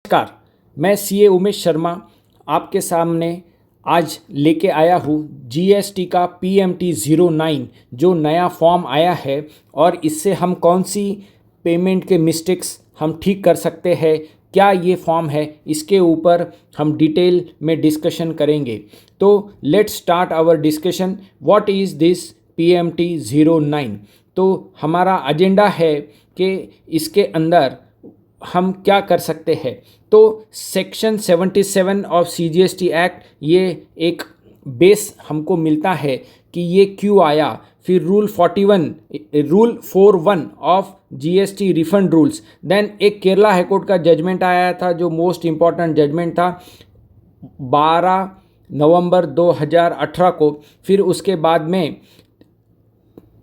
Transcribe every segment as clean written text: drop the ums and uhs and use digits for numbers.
नमस्कार। मैं सीए उमेश शर्मा आपके सामने आज लेके आया हूँ जीएसटी का पीएमटी 09 जो नया फॉर्म आया है और इससे हम कौन सी पेमेंट के मिस्टेक्स हम ठीक कर सकते हैं, क्या ये फॉर्म है, इसके ऊपर हम डिटेल में डिस्कशन करेंगे। तो let's start our discussion. What is this PMT 09? तो हमारा एजेंडा है कि इसके अंदर हम क्या कर सकते हैं। तो सेक्शन 77 ऑफ सीजीएसटी एक्ट ये एक बेस हमको मिलता है कि ये क्यों आया। फिर rule 41 of GST refund rules. Then एक केरला हाईकोर्ट का जजमेंट आया था जो मोस्ट इम्पॉर्टेंट जजमेंट था 12 नवंबर 2018 को। फिर उसके बाद में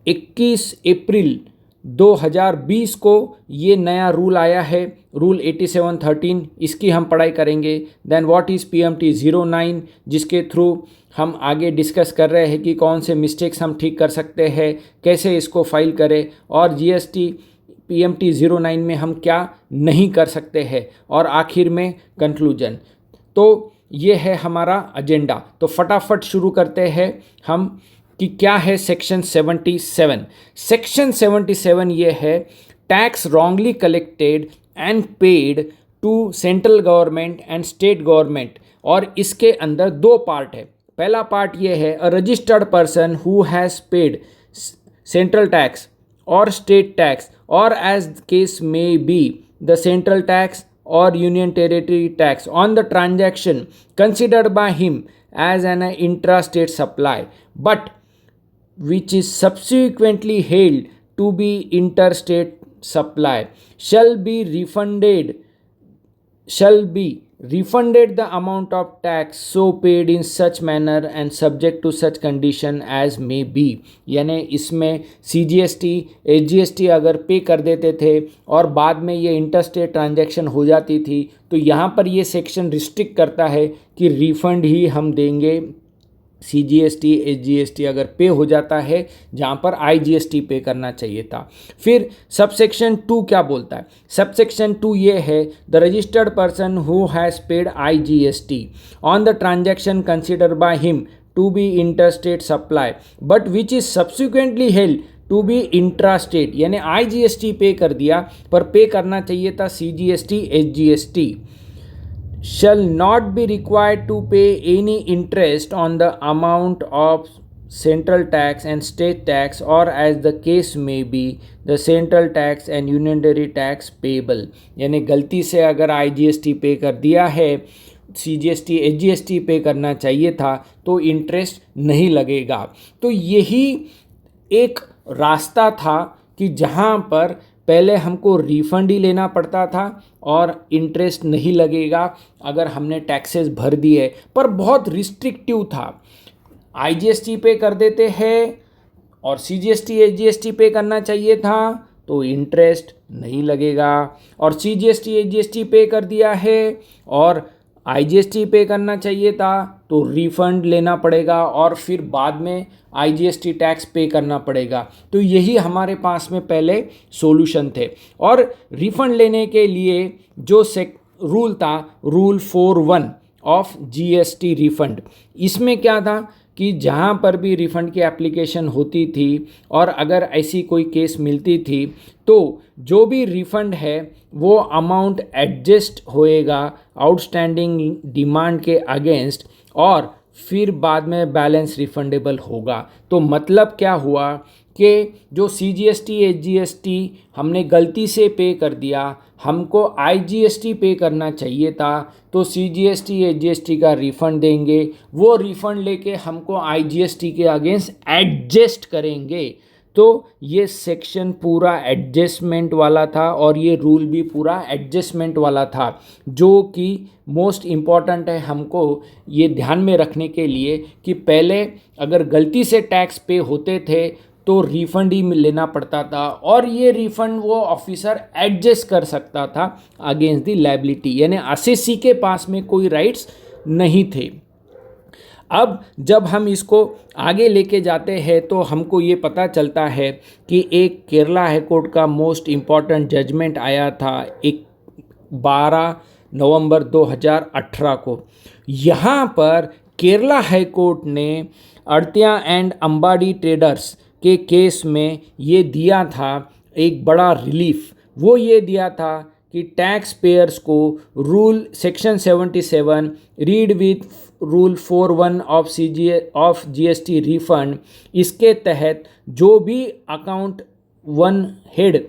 21 अप्रैल 2020 को ये नया रूल आया है, रूल 8713। इसकी हम पढ़ाई करेंगे। देन व्हाट इज़ पीएमटी 09, जिसके थ्रू हम आगे डिस्कस कर रहे हैं कि कौन से मिस्टेक्स हम ठीक कर सकते हैं, कैसे इसको फाइल करें, और जीएसटी पीएमटी 09 में हम क्या नहीं कर सकते हैं, और आखिर में कंक्लूजन। तो ये है हमारा एजेंडा। तो फटाफट शुरू करते हैं हम कि क्या है सेक्शन 77। सेक्शन 77 ये है tax wrongly collected and paid to central government and state government. और इसके अंदर दो पार्ट है। पहला पार्ट ये है a registered person who has paid central tax और स्टेट टैक्स और as case may be the central tax or union territory tax on the transaction considered by him as an intrastate supply, but which is subsequently held to be interstate supply shall be refunded the amount of tax so paid in such manner and subject to such condition as may be। यानी इसमें CGST SGST अगर पे कर देते थे और बाद में ये इंटरस्टेट ट्रांजैक्शन हो जाती थी तो यहाँ पर ये सेक्शन रिस्ट्रिक्ट करता है कि रिफंड ही हम देंगे। सीजीएसटी एसजीएसटी अगर पे हो जाता है जहाँ पर आईजीएसटी पे करना चाहिए था। फिर सबसेक्शन 2 क्या बोलता है? सबसेक्शन 2 ये है the registered person who has paid IGST on the transaction considered by him to be interstate supply but which is subsequently held to be intrastate. यानी आईजीएसटी पे कर दिया पर पे करना चाहिए था CGST SGST. shall not be required to pay any interest on the amount of central tax and state tax or as the case may be the central tax and unitary tax payable। यानी गलती से अगर IGST पे कर दिया है, CGST SGST पे करना चाहिए था तो इंटरेस्ट नहीं लगेगा। तो यही एक रास्ता था कि जहाँ पर पहले हमको रिफंड ही लेना पड़ता था और इंटरेस्ट नहीं लगेगा अगर हमने टैक्सेस भर दिए, पर बहुत रिस्ट्रिक्टिव था। आईजीएसटी पे कर देते हैं और सीजीएसटी एसजीएसटी पे करना चाहिए था तो इंटरेस्ट नहीं लगेगा, और सीजीएसटी एसजीएसटी पे कर दिया है और आईजीएसटी पे करना चाहिए था तो रिफंड लेना पड़ेगा और फिर बाद में आईजीएसटी टैक्स पे करना पड़ेगा। तो यही हमारे पास में पहले सॉल्यूशन थे। और रिफंड लेने के लिए जो रूल था रूल 41 ऑफ जीएसटी रिफंड, इसमें क्या था कि जहाँ पर भी रिफ़ंड की एप्लीकेशन होती थी और अगर ऐसी कोई केस मिलती थी तो जो भी रिफ़ंड है वो अमाउंट एडजस्ट होएगा आउटस्टैंडिंग डिमांड के अगेंस्ट और फिर बाद में बैलेंस रिफंडेबल होगा। तो मतलब क्या हुआ कि जो सीजीएसटी एसजीएसटी हमने गलती से पे कर दिया, हमको आईजीएसटी पे करना चाहिए था तो सीजीएसटी एसजीएसटी का रिफ़ंड देंगे, वो रिफ़ंड लेके हमको आईजीएसटी के अगेंस्ट एडजस्ट करेंगे। तो ये सेक्शन पूरा एडजस्टमेंट वाला था और ये रूल भी पूरा एडजस्टमेंट वाला था, जो कि मोस्ट इम्पॉर्टेंट है हमको ये ध्यान में रखने के लिए कि पहले अगर गलती से टैक्स पे होते थे तो रिफ़ंड ही लेना पड़ता था और ये रिफ़ंड वो ऑफिसर एडजस्ट कर सकता था अगेंस्ट द लायबिलिटी, यानी असेसी के पास में कोई राइट्स नहीं थे। अब जब हम इसको आगे लेके जाते हैं तो हमको ये पता चलता है कि एक केरला हाई कोर्ट का मोस्ट इम्पॉर्टेंट जजमेंट आया था 12 नवंबर 2018 को। यहाँ पर केरला हाई कोर्ट ने अड़तिया एंड अंबाडी ट्रेडर्स के केस में ये दिया था एक बड़ा रिलीफ। वो ये दिया था कि टैक्स पेयर्स को rule section 77 read with rule 41 of GST refund, इसके तहत जो भी अकाउंट वन हेड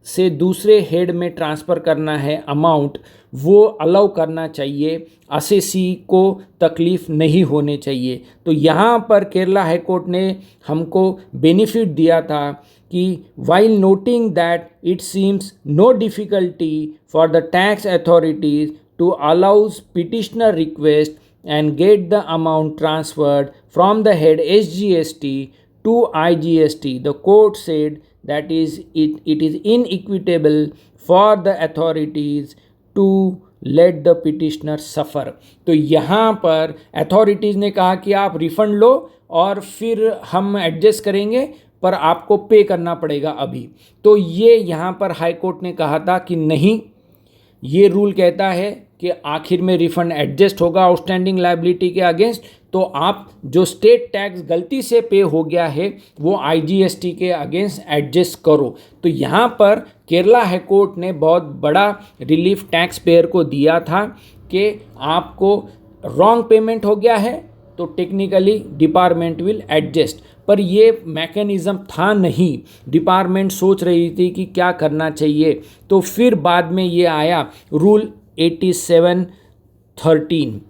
से दूसरे हेड में ट्रांसफ़र करना है अमाउंट, वो अलाउ करना चाहिए, असेसी को तकलीफ़ नहीं होने चाहिए। तो यहाँ पर केरला हाई कोर्ट ने हमको बेनिफिट दिया था कि while noting that it seems no difficulty for the tax authorities to allows petitioner request and get the amount transferred from the head SGST to IGST. The court said that it is inequitable for the authorities to let the petitioner suffer. तो यहाँ पर authorities ने कहा कि आप refund लो और फिर हम एडजस्ट करेंगे, पर आपको पे करना पड़ेगा अभी। तो ये यहाँ पर हाई कोर्ट ने कहा था कि नहीं, ये रूल कहता है कि आखिर में रिफ़ंड एडजस्ट होगा आउटस्टैंडिंग लायबिलिटी के अगेंस्ट। तो आप जो स्टेट टैक्स गलती से पे हो गया है वो आईजीएसटी के अगेंस्ट एडजस्ट करो। तो यहाँ पर केरला हाई कोर्ट ने बहुत बड़ा रिलीफ टैक्स पेयर को दिया था कि आपको रॉन्ग पेमेंट हो गया है तो टेक्निकली डिपार्टमेंट विल एडजस्ट। पर ये मैकेनिज़्म था नहीं, डिपार्टमेंट सोच रही थी कि क्या करना चाहिए। तो फिर बाद में ये आया रूल 8713।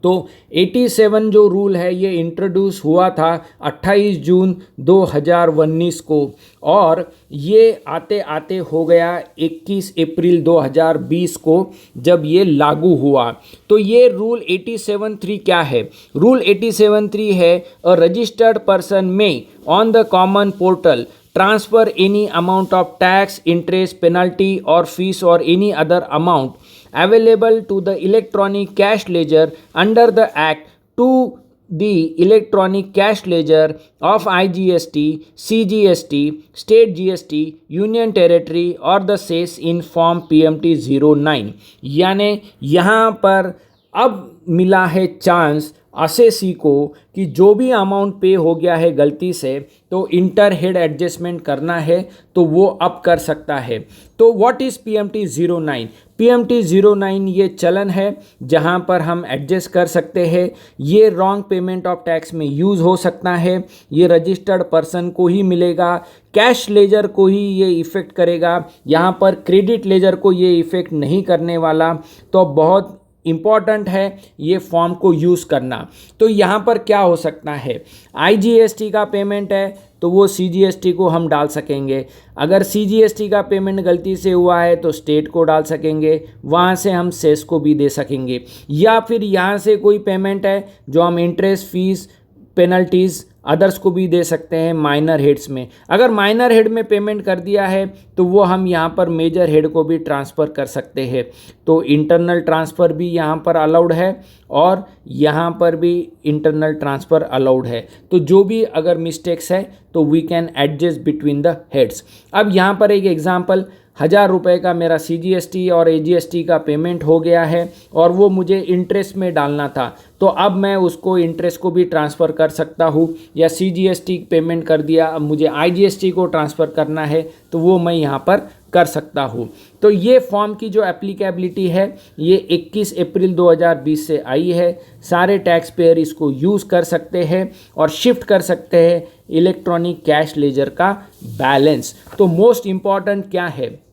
तो 87 जो रूल है ये इंट्रोड्यूस हुआ था 28 जून 2019 को, और ये आते आते हो गया 21 अप्रैल 2020 को जब ये लागू हुआ। तो ये रूल 87.3 क्या है? रूल 87.3 है, अ रजिस्टर्ड पर्सन में on the common portal transfer any amount of tax, interest, penalty और फीस और any other amount available to the electronic cash ledger under the act to the electronic cash ledger of IGST, CGST, state GST, union territory or the cess in form PMT 09। यानी यहाँ पर अब मिला है chance assessee को कि जो भी अमाउंट पे हो गया है गलती से, तो इंटर हेड एडजस्टमेंट करना है तो वो अब कर सकता है। तो व्हाट इज़ PMT 09? PMT 09 ये चलन है जहां पर हम एडजस्ट कर सकते हैं। ये रॉन्ग पेमेंट ऑफ टैक्स में यूज़ हो सकता है। ये रजिस्टर्ड पर्सन को ही मिलेगा, कैश लेजर को ही ये इफ़ेक्ट करेगा, यहाँ पर क्रेडिट लेजर को ये इफ़ेक्ट नहीं करने वाला। तो बहुत इम्पॉर्टेंट है ये फॉर्म को यूज़ करना। तो यहाँ पर क्या हो सकता है, आईजीएसटी का पेमेंट है तो वो सीजीएसटी को हम डाल सकेंगे। अगर सीजीएसटी का पेमेंट गलती से हुआ है तो स्टेट को डाल सकेंगे, वहाँ से हम सेस को भी दे सकेंगे। या फिर यहाँ से कोई पेमेंट है जो हम इंटरेस्ट, फीस, पेनल्टीज़ अदर्स को भी दे सकते हैं माइनर हेड्स में। अगर माइनर हेड में पेमेंट कर दिया है तो वो हम यहाँ पर मेजर हेड को भी ट्रांसफ़र कर सकते हैं। तो इंटरनल ट्रांसफ़र भी यहाँ पर अलाउड है और यहाँ पर भी इंटरनल ट्रांसफ़र अलाउड है। तो जो भी अगर मिस्टेक्स है तो we can adjust between the heads. अब यहाँ पर एक एग्जांपल, 1000 रुपये का मेरा CGST और AGST का पेमेंट हो गया है और वो मुझे इंटरेस्ट में डालना था, तो अब मैं उसको इंटरेस्ट को भी ट्रांसफ़र कर सकता हूँ। या CGST पेमेंट कर दिया, अब मुझे IGST को ट्रांसफ़र करना है तो वो मैं यहाँ पर कर सकता हूँ। तो ये फॉर्म की जो एप्लीकेबिलिटी है ये 21 अप्रैल 2020 से आई है। सारे टैक्स पेयर इसको यूज़ कर सकते हैं और शिफ्ट कर सकते हैं इलेक्ट्रॉनिक कैश लेजर का बैलेंस। तो मोस्ट इम्पॉर्टेंट क्या है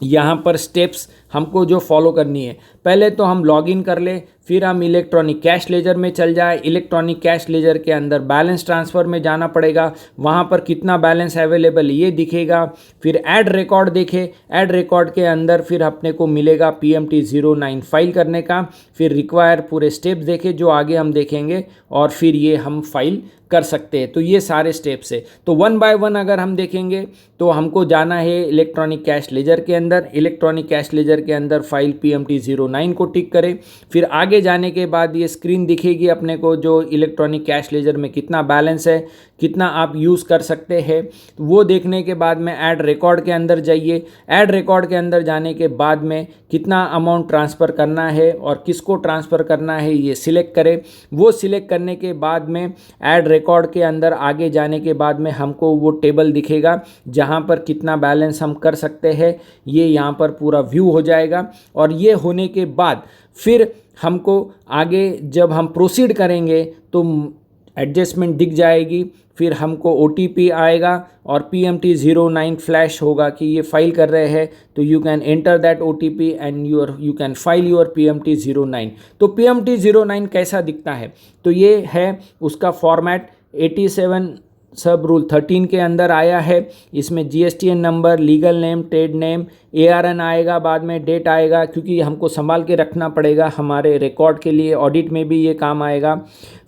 यहाँ पर स्टेप्स हमको जो फॉलो करनी है, पहले तो हम लॉगिन कर ले, फिर हम इलेक्ट्रॉनिक कैश लेजर में चल जाए। इलेक्ट्रॉनिक कैश लेजर के अंदर बैलेंस ट्रांसफ़र में जाना पड़ेगा, वहाँ पर कितना बैलेंस अवेलेबल ये दिखेगा। फिर ऐड रिकॉर्ड देखे, ऐड रिकॉर्ड के अंदर फिर अपने को मिलेगा PMT 09 फाइल करने का। फिर रिक्वायर पूरे स्टेप्स देखे जो आगे हम देखेंगे और फिर ये हम फाइल कर सकते हैं। तो ये सारे स्टेप्स है। तो 1 बाय 1 अगर हम देखेंगे तो हमको जाना है इलेक्ट्रॉनिक कैश लेजर के अंदर। इलेक्ट्रॉनिक कैश लेजर के अंदर फाइल PMT09 को टिक करें। फिर आगे जाने के बाद ये स्क्रीन दिखेगी अपने को, जो इलेक्ट्रॉनिक कैश लेजर में कितना बैलेंस है, कितना आप यूज़ कर सकते हैं। वो देखने के बाद में ऐड रिकॉर्ड के अंदर जाइए। ऐड रिकॉर्ड के अंदर जाने के बाद में कितना अमाउंट ट्रांसफ़र करना है और किसको ट्रांसफ़र करना है ये सिलेक्ट करें। वो सिलेक्ट करने के बाद में ऐड रिकॉर्ड के अंदर आगे जाने के बाद में हमको वो टेबल दिखेगा जहाँ पर कितना बैलेंस हम कर सकते हैं। ये यहाँ पर पूरा व्यू हो जाएगा और ये होने के बाद फिर हमको आगे जब हम प्रोसीड करेंगे तो एडजस्टमेंट दिख जाएगी। फिर हमको OTP आएगा और PMT09 फ्लैश होगा कि ये फाइल कर रहे हैं, तो you can enter that OTP and you can file your PMT09। तो PMT09 कैसा दिखता है, तो ये है उसका फॉर्मेट। 87 सब रूल 13 के अंदर आया है। इसमें GSTN number, legal name, trade name, ARN आएगा, बाद में डेट आएगा, क्योंकि हमको संभाल के रखना पड़ेगा हमारे रिकॉर्ड के लिए, ऑडिट में भी ये काम आएगा।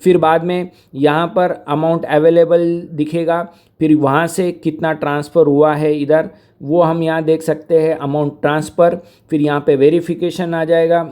फिर बाद में यहाँ पर अमाउंट अवेलेबल दिखेगा, फिर वहाँ से कितना ट्रांसफ़र हुआ है इधर वो हम यहाँ देख सकते हैं, अमाउंट ट्रांसफ़र। फिर यहाँ पे वेरिफिकेशन आ जाएगा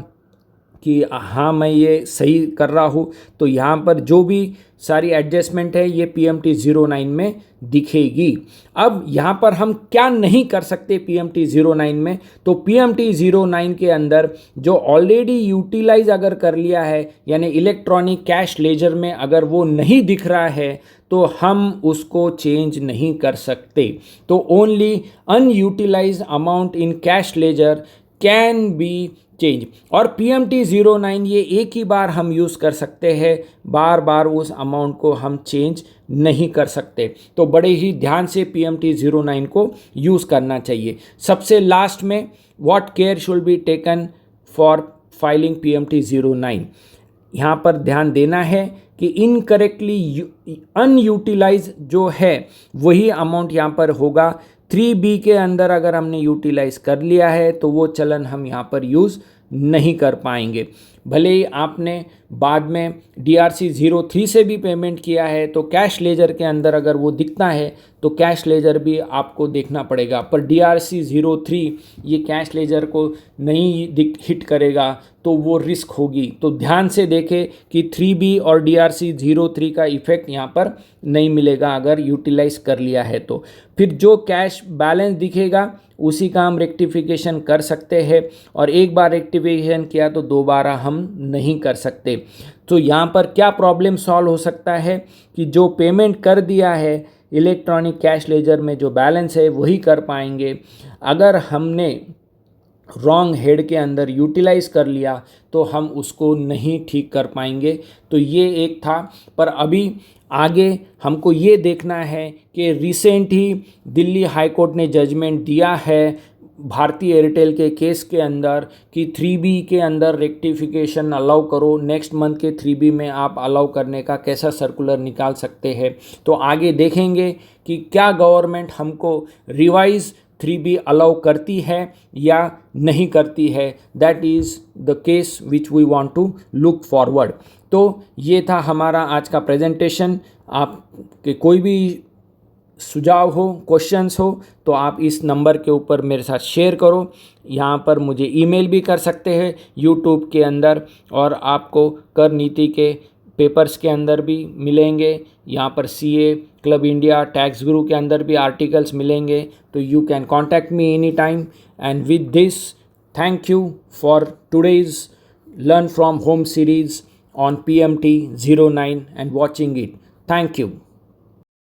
कि हाँ मैं ये सही कर रहा हूँ। तो यहाँ पर जो भी सारी एडजस्टमेंट है ये PMT09 में दिखेगी। अब यहाँ पर हम क्या नहीं कर सकते PMT09 में, तो PMT09 के अंदर जो ऑलरेडी यूटिलाइज अगर कर लिया है, यानी इलेक्ट्रॉनिक कैश लेजर में अगर वो नहीं दिख रहा है तो हम उसको चेंज नहीं कर सकते। तो only unutilise amount in cash ledger can be change. और PMT09 ये एक ही बार हम यूज़ कर सकते हैं, बार बार उस अमाउंट को हम चेंज नहीं कर सकते। तो बड़े ही ध्यान से PMT09 को यूज़ करना चाहिए। सबसे लास्ट में what care should be taken for filing PMT09, यहाँ पर ध्यान देना है कि इनकरेक्टली अनयूटिलाइज जो है वही अमाउंट यहाँ पर होगा। 3B के अंदर अगर हमने यूटिलाइज कर लिया है तो वो चलन हम यहाँ पर यूज़ नहीं कर पाएंगे। भले ही आपने बाद में DRC03 से भी पेमेंट किया है तो कैश लेजर के अंदर अगर वो दिखता है तो कैश लेजर भी आपको देखना पड़ेगा, पर DRC03 ये कैश लेजर को नहीं हिट करेगा तो वो रिस्क होगी। तो ध्यान से देखें कि 3B और DRC03 का इफ़ेक्ट यहाँ पर नहीं मिलेगा अगर यूटिलाइज कर लिया है तो। फिर जो कैश बैलेंस दिखेगा उसी का हम रेक्टिफिकेशन कर सकते हैं, और एक बार रेक्टिफिकेशन किया तो दोबारा हम नहीं कर सकते। तो यहाँ पर क्या प्रॉब्लम सॉल्व हो सकता है कि जो पेमेंट कर दिया है इलेक्ट्रॉनिक कैश लेजर में जो बैलेंस है वही कर पाएंगे। अगर हमने रॉन्ग हेड के अंदर यूटिलाइज कर लिया तो हम उसको नहीं ठीक कर पाएंगे। तो ये एक था, पर अभी आगे हमको ये देखना है कि रिसेंट ही दिल्ली हाई कोर्ट ने जजमेंट दिया है भारती एयरटेल के केस के अंदर कि 3B के अंदर रेक्टिफिकेशन अलाउ करो। नेक्स्ट मंथ के 3B में आप अलाउ करने का कैसा सर्कुलर निकाल सकते हैं। तो आगे देखेंगे कि क्या गवर्नमेंट हमको रिवाइज 3B अलाउ करती है या नहीं करती है। That is the case which we want to look forward. तो ये था हमारा आज का प्रेजेंटेशन। आपके कोई भी सुझाव हो, क्वेश्चंस हो तो आप इस नंबर के ऊपर मेरे साथ शेयर करो। यहाँ पर मुझे ईमेल भी कर सकते हैं यूट्यूब के अंदर, और आपको कर नीति के पेपर्स के अंदर भी मिलेंगे। यहाँ पर CA क्लब इंडिया टैक्स गुरु के अंदर भी आर्टिकल्स मिलेंगे। तो you can contact me any time. And with this, thank you for today's learn from home series on PMT09 and watching it. Thank you.